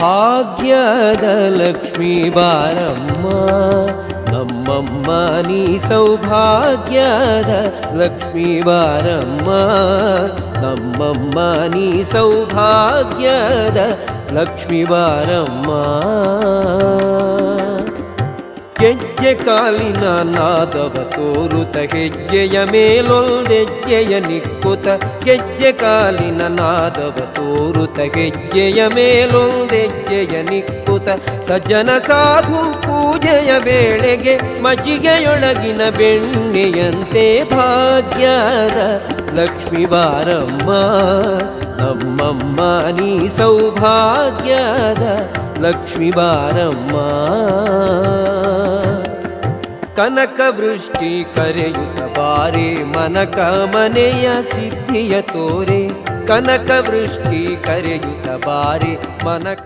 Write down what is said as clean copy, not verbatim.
ಭಾಗ್ಯದ ಲಕ್ಷ್ಮೀ ಬಾರಮ್ಮ ನಮ್ಮಮ್ಮ ನೀ ಸೌಭಾಗ್ಯದ ಲಕ್ಷ್ಮೀ ಬಾರಮ್ಮ ನಮ್ಮಮ್ಮ ನೀ ಸೌಭಾಗ್ಯದ ಲಕ್ಷ್ಮೀ ಬಾರಮ್ಮ ಗೆಜ್ಜೆ ಕಾಲಿನ ನಾದವ ತೋರುತ ಹೆಜ್ಜೆಯ ಮೇಲೊಂದೆಜ್ಜೆಯ ನಿಕ್ಕುತ ಗೆಜ್ಜೆ ಕಾಲಿನ ನಾದವ ತೋರುತ ಹೆಜ್ಜೆಯ ಮೇಲೊಂದೆಜ್ಜೆಯ ನಿಕ್ಕುತ ಸಜ್ಜನ ಸಾಧು ಪೂಜೆಯ ವೇಳೆಗೆ ಮಜ್ಜಿಗೆಯೊಳಗಿನ ಬೆಣ್ಣೆಯಂತೆ ಭಾಗ್ಯದ ಲಕ್ಷ್ಮೀ ಬಾರಮ್ಮ ನಮ್ಮಮ್ಮ ನೀ ಸೌಭಾಗ್ಯದ ಲಕ್ಷ್ಮೀ ಬಾರಮ್ಮ ಕನಕ ವೃಷ್ಟಿ ಕರೆಯುತ್ತ ಬಾರೆ ಮನಕ ಮನೆಯ ಸಿದ್ಧಿಯ ತೋರೆ ಕನಕ ವೃಷ್ಟಿ ಕರೆಯುತ್ತ ಬಾರೆ ಮನಕ